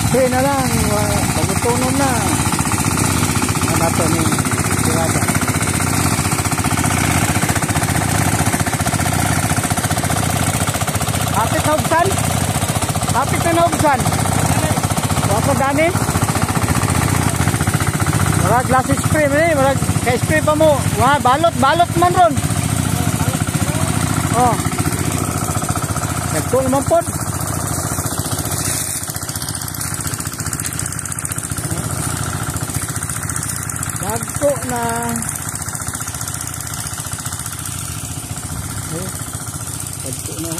spray na lang. Pagtutunom na. Ano to ni Sirada. Hapit na ubsan? Hapit na ubsan? Wapa dani? Marag glass spray man eh. Marag ka-spray pa mo. Wah, balot man ron. Oh. Nagtul man po. Dagko na. Dagko na.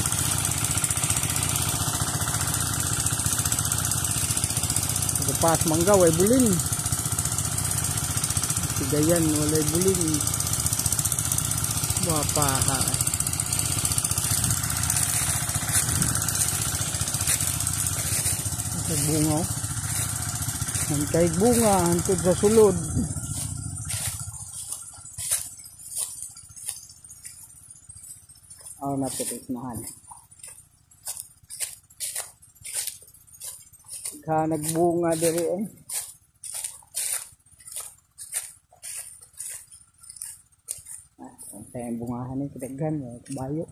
Pas mangga way buling. Sigayan walay buling. Wapaha. Sa bunga. Hantay bunga hantod sa sulod. Aw na titismahan. Ka nagbunga diri eh. Ang tayong bungahan ni kadaghan kabayo.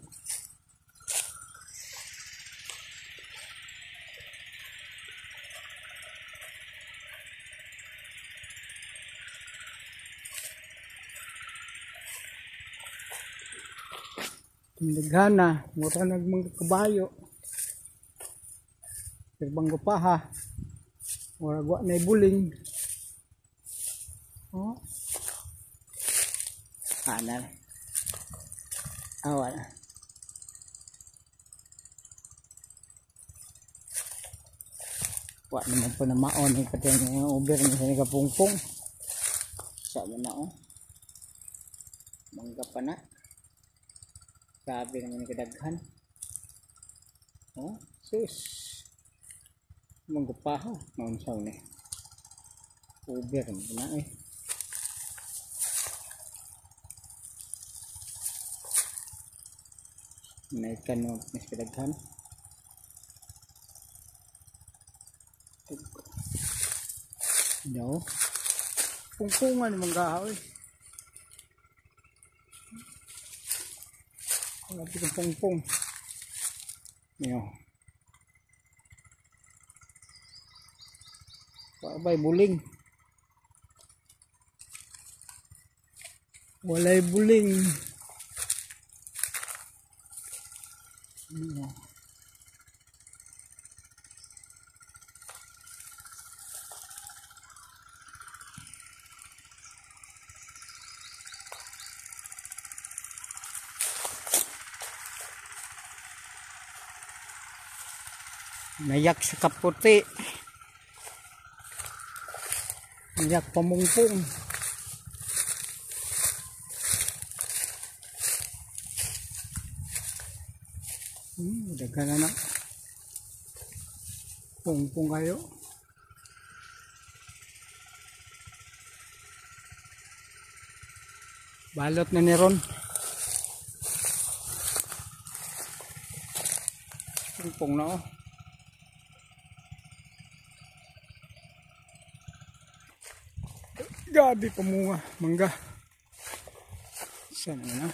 Daghan na, mura nagmang kabayo. Terbang paha. Ora gua na buling. Oh. Ana. Awal. Wa naman po na maon yung pati yung uber ni sa kapungpong. Sabi na oh. Mangga pa na. Sabi naman yung kadaghan. Oh, sus. Manggapaha naon saw ni uber na eh naikan no mas kadaghan no pungpungan ni manggahaw eh ang pungpong yo Abay buling. Walay buling. Nayak sa kaputi. Nayak pamungpong. Daghan na. Pungpong kayo. Balot na ni ron. Pungpong na oh. Gabi pamunga, mangga. Sana na.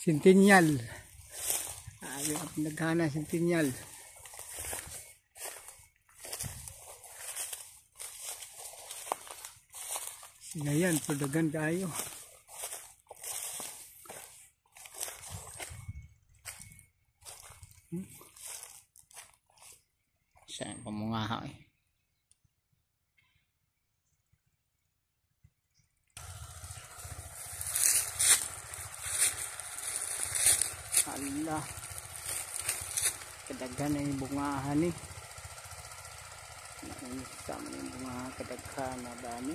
Centennial. Ang naghana Centennial. Ngayon, padagan tayo. Saan pamungaha eh. Allah. Kadaghan na yung bungahan eh. Sama yung bunga kadaghan na dami.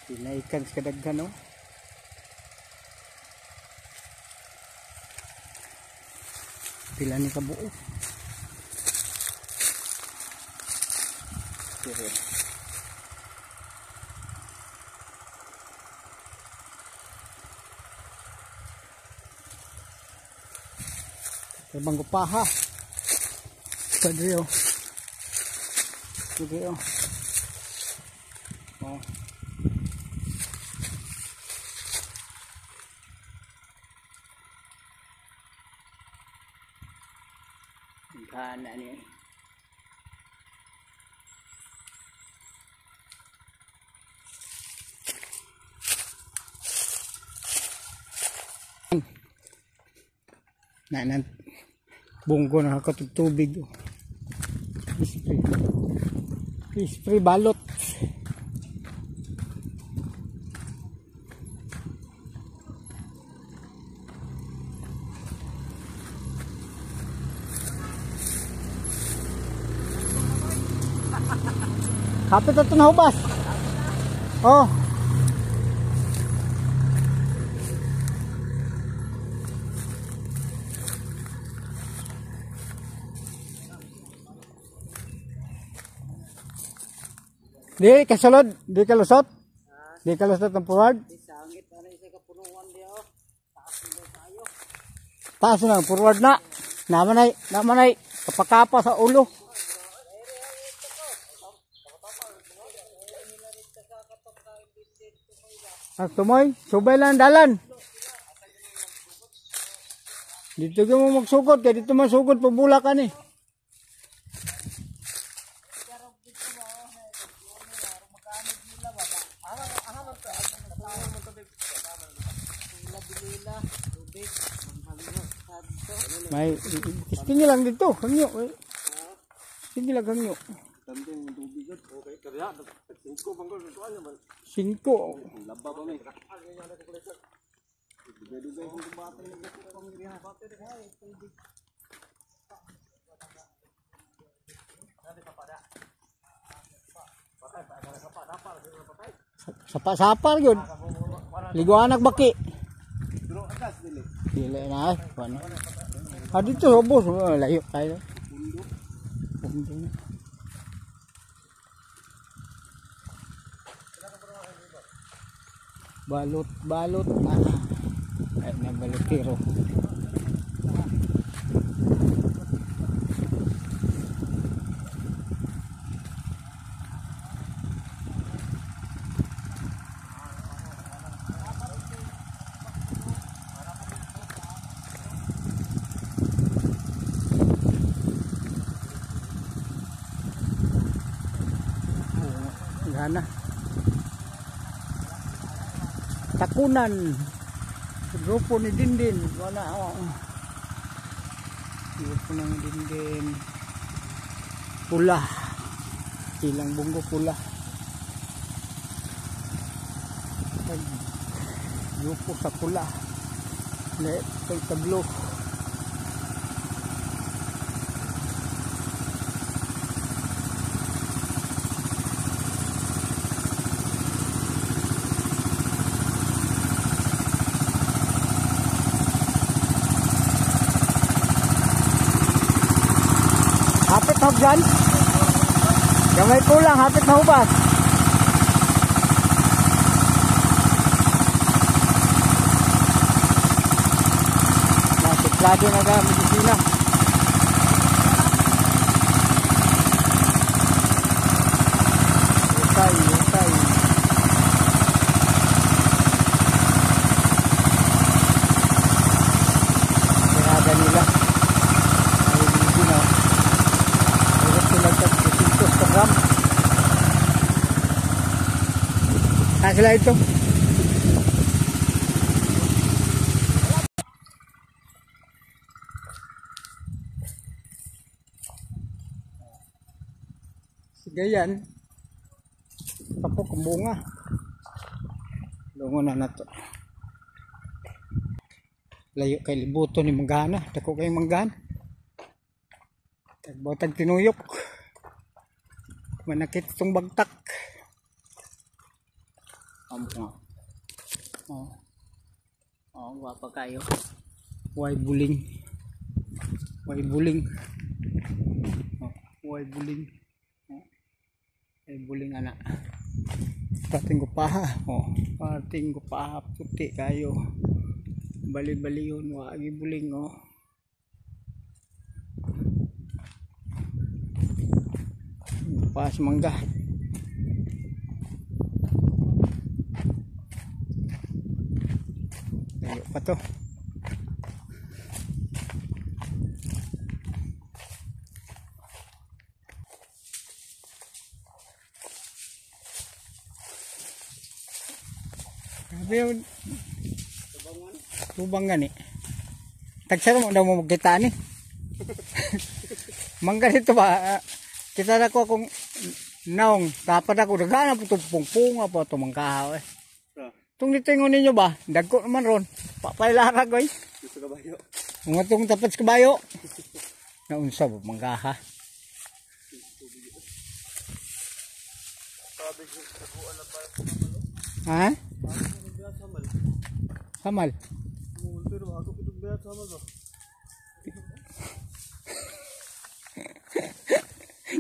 Pinaikan sa kadaghan no. Pila ni kabuo. Pero bang paha. Padrio. Padrio. Oh. Kana ni. Nanan bunggo na katutubig. Spray balot. Kapit ito na hubas. Oh. Di kasulod, di kalusot. Di kalusot ng forward. Sangit ano isa ka punuan di oh. Taas mo tayo. Taas na forward na. Namanay kapakapa sa ulo. Tumoy, subay lang dalan. Dito ka mo magsugod, kaya dito masugod pabula ka ni. May tingin lang dito, hangyo. Tingin lang hangyo. Tanding tubig okay kaya 5 bangko tuan naman. 5. Laba pa may. Dugay-dugay kung bata ng pangirihan. Sapa-sapar yun. Liguan nagbaki. Duro atas dili. Dili na ay. Dito sobos, layo kayo. Pundo. Balot na. Ay nabalotiro. Gana. Takunan. Grupo ni Dindin. Wala grupo ng Dindin. Pula. Ilang bunggo pula. Grupo sa pula. Let's tablo. Hapit na dyan. Gamay kulang, hapit na hubas. Nasiklado na ka, medisina. Utay. Tirada nila. Ay, medisina. Sila ito. Sigayan. Tapos kumbunga. Lungo na to. Layo kay libuto ni manggana. Dako kay manggana. Tagbotag tinuyok. Manakit itong bagtak. Guwapa kayo. Huwag buling. Way buling. Oh, way buling. Oh, way buling anak. Pating ko paha. Oh, pating ko paha puti kayo. Bali-bali yun. Wagi buling oh. Pas mangga. Ayo pa to. Sabi tubang gani. Tagsara mo daw mo magkita ni. Mangga dito ba? Kita na ko akong naong dapat ako dagana po itong pungpunga po itong mangkahaw eh. Itong nitingon ninyo ba? Dagko naman ron. Papailarag ko eh. Gusto kabayo. Mga itong tapat sa kabayo. Naunsa ba mangkaha? Ha? Samal? Pero ako pitong bayat samal ko.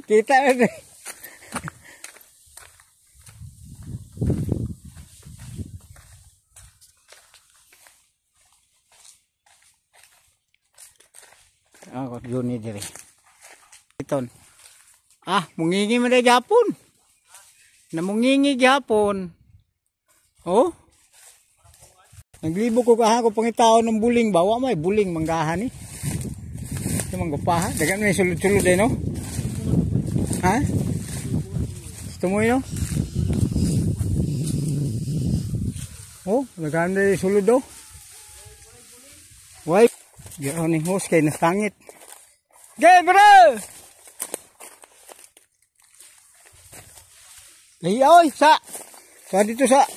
Kita na ako yun ni dire. Iton. Ah, mungingi man dai gapon. Na mungingi gapon. Oh. Naglibo ko kaha ko pangitaw ng buling bawa may buling manggahan ni. Ito manggapaha, dagan may sulod-sulod eh no. Ha? Gusto mo yun? Oh, naganda yung sulod daw. Why? Gano'n yung hose kayo nasangit. Okay, bro! Lahiyaw, sa! Sa dito sa.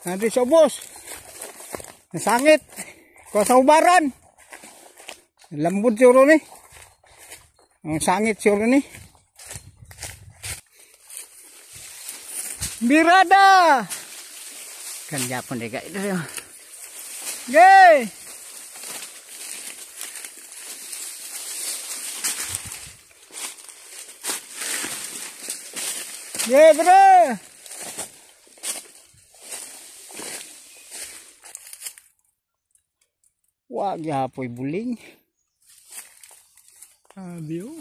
Nandito sa ubos. Nasangit. Kuha sa ubaran. Lambod siguro ni. Ang sangit siguro ni. Birada! Kan Japon deh guys. Gay! Gay bro! Wag ya poy buling. Abiyo.